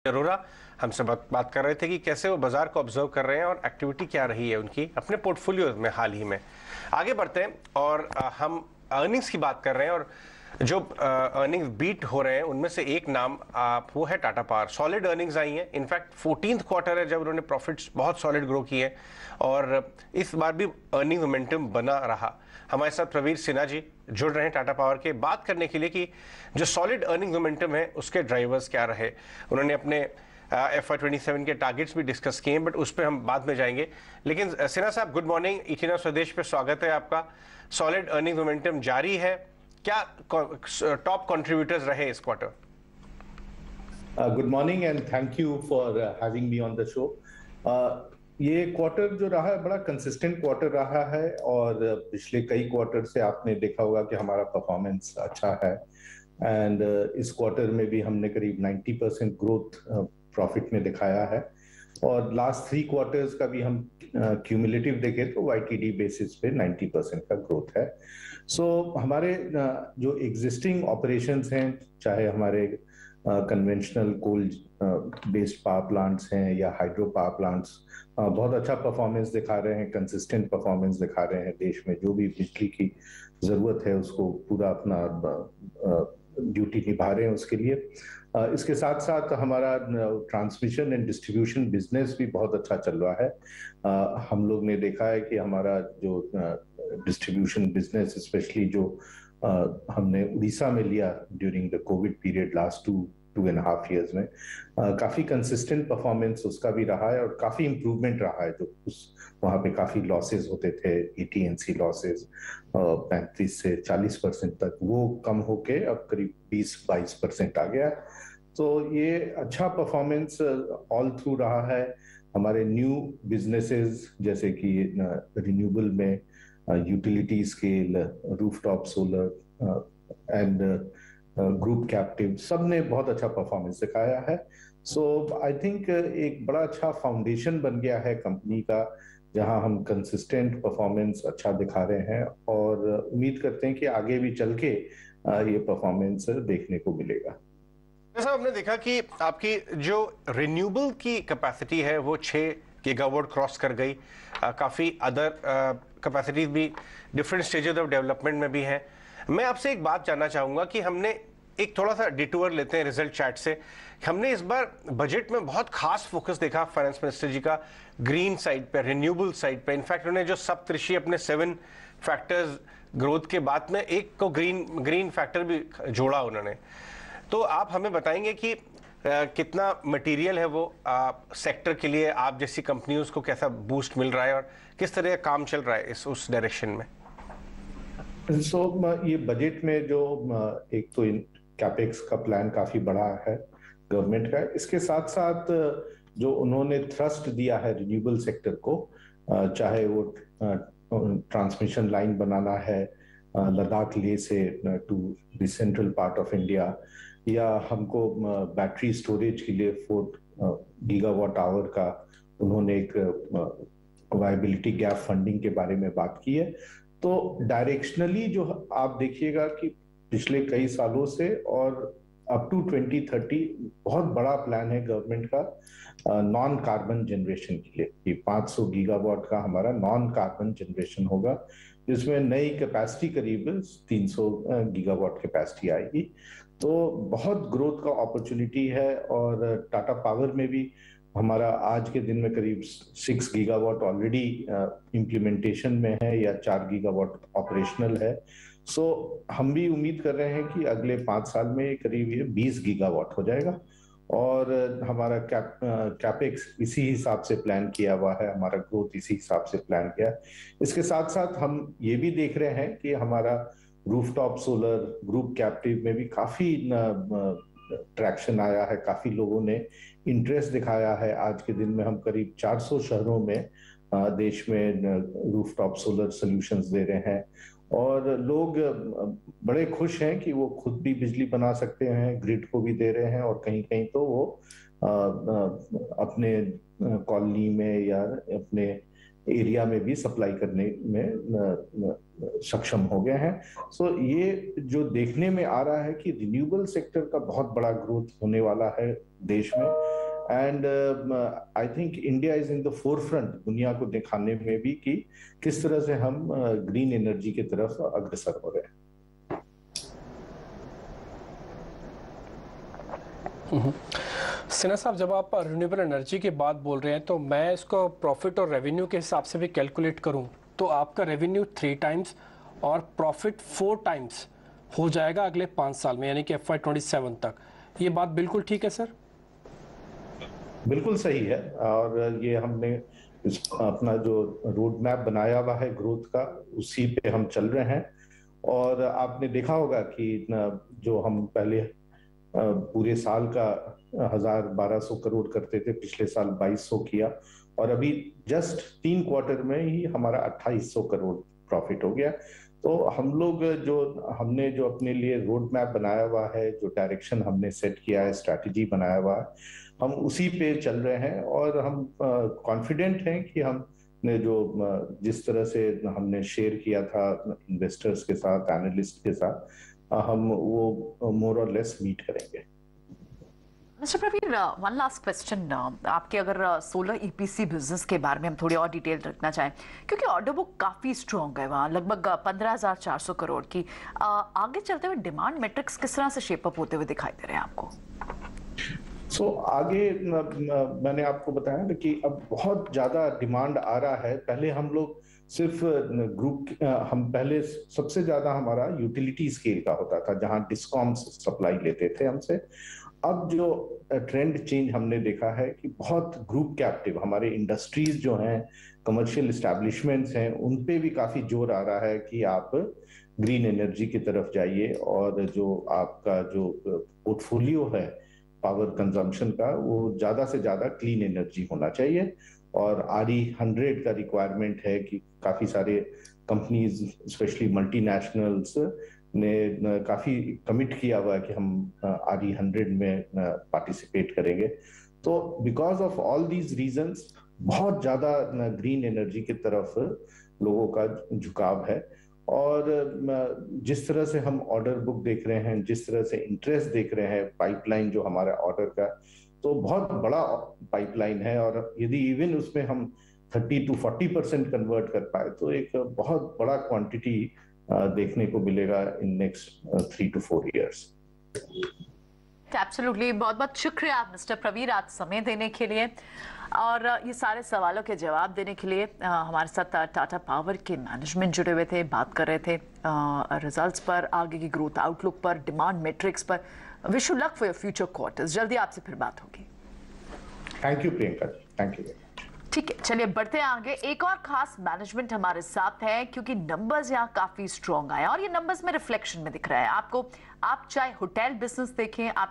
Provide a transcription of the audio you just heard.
अरोरा हमसे बात कर रहे थे कि कैसे वो बाजार को ऑब्जर्व कर रहे हैं और एक्टिविटी क्या रही है उनकी अपने पोर्टफोलियो में हाल ही में। आगे बढ़ते हैं और हम अर्निंग्स की बात कर रहे हैं और जो अर्निंग्स बीट हो रहे हैं उनमें से एक नाम वो है टाटा पावर। सॉलिड अर्निंग्स आई हैं, इनफैक्ट 14th क्वार्टर है जब उन्होंने प्रॉफिट्स बहुत सॉलिड ग्रो किए और इस बार भी अर्निंग मोमेंटम बना रहा। हमारे साथ प्रवीर सिन्हा जी जुड़ रहे हैं टाटा पावर के, बात करने के लिए कि जो सॉलिड अर्निंग मोमेंटम है उसके ड्राइवर्स क्या रहे। उन्होंने अपने FY27 के टारगेट्स भी डिस्कस किए, बट उस पर हम बाद में जाएंगे। लेकिन सिन्हा साहब, गुड मॉर्निंग, इटिना स्वदेश पे स्वागत है आपका। सॉलिड अर्निंग मोमेंटम जारी है, क्या टॉप कंट्रीब्यूटर्स रहे इस quarter? Good morning and thank you for having me on the show. ये क्वार्टर जो रहा है बड़ा कंसिस्टेंट क्वार्टर रहा है और पिछले कई क्वार्टर से आपने देखा होगा कि हमारा परफॉर्मेंस अच्छा है एंड इस क्वार्टर में भी हमने करीब 90% ग्रोथ प्रॉफिट में दिखाया है और लास्ट 3 क्वार्टर्स का भी हम क्यूमुलेटिव देखें तो YTD बेसिस पे 90% का ग्रोथ है। हमारे जो एग्जिस्टिंग ऑपरेशंस हैं, चाहे हमारे conventional coal based power plants हैं या हाइड्रो पावर प्लांट्स, बहुत अच्छा परफॉर्मेंस दिखा रहे हैं, कंसिस्टेंट परफॉर्मेंस दिखा रहे हैं। देश में जो भी बिजली की जरूरत है उसको पूरा अपना ड्यूटी निभा रहे हैं उसके लिए। इसके साथ साथ हमारा ट्रांसमिशन एंड डिस्ट्रीब्यूशन बिजनेस भी बहुत अच्छा चल रहा है। हम लोग ने देखा है कि हमारा जो डिस्ट्रीब्यूशन बिजनेस, स्पेशली जो हमने उड़ीसा में लिया during the Covid period last 2.5 years में, काफी कंसिस्टेंट परफॉर्मेंस उसका भी रहा है और काफी इंप्रूवमेंट रहा है। जो उस वहां पे काफी लॉसेस होते थे, AT&C लॉसेस 35 से 40% तक, वो कम होके अब करीब 20-22% आ गया। तो ये अच्छा परफॉर्मेंस ऑल थ्रू रहा है। हमारे न्यू बिजनेसेस जैसे कि रिन्यूएबल में utility scale, rooftop solar and group captive, सब ने बहुत अच्छा परफॉर्मेंस दिखाया है। आई थिंक एक बड़ा अच्छा फाउंडेशन बन गया है कंपनी का, जहां हम कंसिस्टेंट परफॉर्मेंस अच्छा दिखा रहे हैं और उम्मीद करते हैं कि आगे भी चल के ये परफॉर्मेंस देखने को मिलेगा। जैसा आपने देखा कि आपकी जो रिन्यूएबल की कैपेसिटी है वो 6 गीगावाट क्रॉस कर गई। काफ़ी अदर कैपेसिटीज भी डिफरेंट स्टेजेस ऑफ डेवलपमेंट में भी हैं। मैं आपसे एक बात जानना चाहूँगा कि हमने एक थोड़ा सा डिटूर लेते हैं रिजल्ट चार्ट से। हमने इस बार बजट में बहुत खास फोकस देखा फाइनेंस मिनिस्टर जी का ग्रीन साइड पे, रिन्यूएबल साइड पे। इनफैक्ट उन्होंने जो सप्तऋषि अपने 7 फैक्टर्स ग्रोथ के बाद में एक को ग्रीन फैक्टर भी जोड़ा उन्होंने। तो आप हमें बताएंगे कि कितना मटेरियल है वो सेक्टर के लिए, आप जैसी कंपनियों को कैसा बूस्ट मिल रहा है और किस तरह का काम चल रहा है उस डायरेक्शन में? ये बजट में जो एक तो कैपेक्स का प्लान काफी बड़ा है गवर्नमेंट का, इसके साथ साथ जो उन्होंने थ्रस्ट दिया है रिन्यूएबल सेक्टर को, चाहे वो ट्रांसमिशन लाइन बनाना है लद्दाख लेह से to the central part of India, या हमको बैटरी स्टोरेज के लिए 4 गीगावाट आवर का उन्होंने एक वायबिलिटी गैप फंडिंग के बारे में बात की है। तो डायरेक्शनली जो आप देखिएगा कि पिछले कई सालों से और अप टू 2030 बहुत बड़ा प्लान है गवर्नमेंट का नॉन कार्बन जनरेशन के लिए, कि 500 गीगावाट का हमारा नॉन कार्बन जनरेशन होगा, जिसमें नई कैपेसिटी करीब 300 गीगावाट कैपेसिटी आएगी। तो बहुत ग्रोथ का अपॉर्चुनिटी है और टाटा पावर में भी हमारा आज के दिन में करीब 6 गीगावाट ऑलरेडी इम्प्लीमेंटेशन में है या 4 गीगावाट ऑपरेशनल है। हम भी उम्मीद कर रहे हैं कि अगले 5 साल में करीब ये 20 गीगावाट हो जाएगा और हमारा कैपेक्स इसी हिसाब से प्लान किया हुआ है, हमारा ग्रोथ इसी हिसाब से प्लान किया है। इसके साथ साथ हम ये भी देख रहे हैं कि हमारा रूफटॉप सोलर, ग्रुप कैप्टिव में भी काफी ट्रैक्शन आया है, काफी लोगों ने इंटरेस्ट दिखाया है। आज के दिन में हम करीब 400 शहरों में देश में रूफटॉप सोलर सॉल्यूशंस दे रहे हैं और लोग बड़े खुश हैं कि वो खुद भी बिजली बना सकते हैं, ग्रिड को भी दे रहे हैं और कहीं कहीं तो वो अपने कॉलोनी में या अपने एरिया में भी सप्लाई करने में सक्षम हो गए हैं। सो ये जो देखने में आ रहा है कि रिन्यूएबल सेक्टर का बहुत बड़ा ग्रोथ होने वाला है देश में, and I think India is in the forefront दुनिया को दिखाने में भी कि किस तरह से हम ग्रीन एनर्जी की तरफ अग्रसर हो रहे हैं। सिन्हा साहब, जब आप रिन्यूएबल एनर्जी की बात बोल रहे हैं तो मैं इसको प्रॉफिट और रेवेन्यू के हिसाब से भी कैलकुलेट करूं तो आपका रेवेन्यू 3 टाइम्स और प्रॉफिट 4 टाइम्स हो जाएगा अगले 5 साल में, यानी कि FY27 तक। ये बात बिल्कुल ठीक है सर? बिल्कुल सही है, और ये हमने अपना जो रोड मैप बनाया हुआ है ग्रोथ का, उसी पे हम चल रहे हैं। और आपने देखा होगा कि जो हम पहले पूरे साल का 1200 करोड़ करते थे, पिछले साल 2200 किया, और अभी जस्ट 3 क्वार्टर में ही हमारा 2800 करोड़ प्रॉफिट हो गया। तो हम लोग हमने जो अपने लिए रोड मैप बनाया हुआ है, जो डायरेक्शन हमने सेट किया है, स्ट्रैटेजी बनाया हुआ है, हम उसी पे चल रहे हैं। और हम कॉन्फिडेंट हैं कि हम ने जो जिस तरह से हमने शेयर किया था इन्वेस्टर्स के साथ, एनालिस्ट के साथ, हम वो मोर और लेस मीट करेंगे। Mister Praveer, one last question, आपके अगर सोलर ईपीसी बिजनेस के बारे में हम थोड़ी और डिटेल रखना चाहें, क्योंकि ऑर्डर बुक काफी स्ट्रॉन्ग है वहाँ, लगभग 15,400 करोड़ की। आगे चलते हुए डिमांड मैट्रिक्स किस तरह से शेप अप होते हुए दिखाई दे रहे हैं आपको? आगे मैंने आपको बताया ना कि अब बहुत ज्यादा डिमांड आ रहा है। पहले हम लोग सिर्फ हम पहले सबसे ज्यादा हमारा यूटिलिटी स्केल का होता था, जहां डिस्कॉम्स सप्लाई लेते थे हमसे। अब जो ट्रेंड चेंज हमने देखा है कि बहुत ग्रुप कैप्टिव हमारे इंडस्ट्रीज जो हैं, कमर्शियल एस्टैब्लिशमेंट्स हैं, उन पे भी काफी जोर आ रहा है कि आप ग्रीन एनर्जी की तरफ जाइए, और जो आपका जो पोर्टफोलियो है पावर कंजम्पशन का, वो ज्यादा से ज्यादा क्लीन एनर्जी होना चाहिए। और RE100 का रिक्वायरमेंट है कि काफी सारे कंपनीज, स्पेशली मल्टीनेशनल्स ने काफी कमिट किया हुआ है कि हम RE100 में पार्टिसिपेट करेंगे। तो because of all these reasons बहुत ज्यादा ग्रीन एनर्जी की तरफ लोगों का झुकाव है। और जिस तरह से हम ऑर्डर बुक देख रहे हैं, जिस तरह से इंटरेस्ट देख रहे हैं, पाइपलाइन जो हमारा ऑर्डर का, तो बहुत बड़ा पाइपलाइन है। और यदि इवन उसमें हम 30 to 40% कन्वर्ट कर पाए तो एक बहुत बड़ा क्वांटिटी देखने को मिलेगा in next 3 to 4 years। Absolutely, बहुत बहुत शुक्रिया मिस्टर प्रवीर आज समय देने के लिए और ये सारे सवालों के जवाब देने के लिए। हमारे साथ टाटा पावर के मैनेजमेंट जुड़े हुए थे, बात कर रहे थे रिजल्ट्स पर, आगे की ग्रोथ आउटलुक पर, डिमांड मैट्रिक्स पर। Wish you luck for your future quarters. जल्दी आपसे फिर बात होगी। Thank you Priyanka, thank you. ठीक है, चलिए बढ़ते हैं आगे। एक और खास मैनेजमेंट हमारे साथ है, क्योंकि नंबर्स यहाँ काफी स्ट्रॉन्ग आए और ये नंबर्स में रिफ्लेक्शन में दिख रहा है आपको। आप चाहे होटल बिजनेस देखें, आप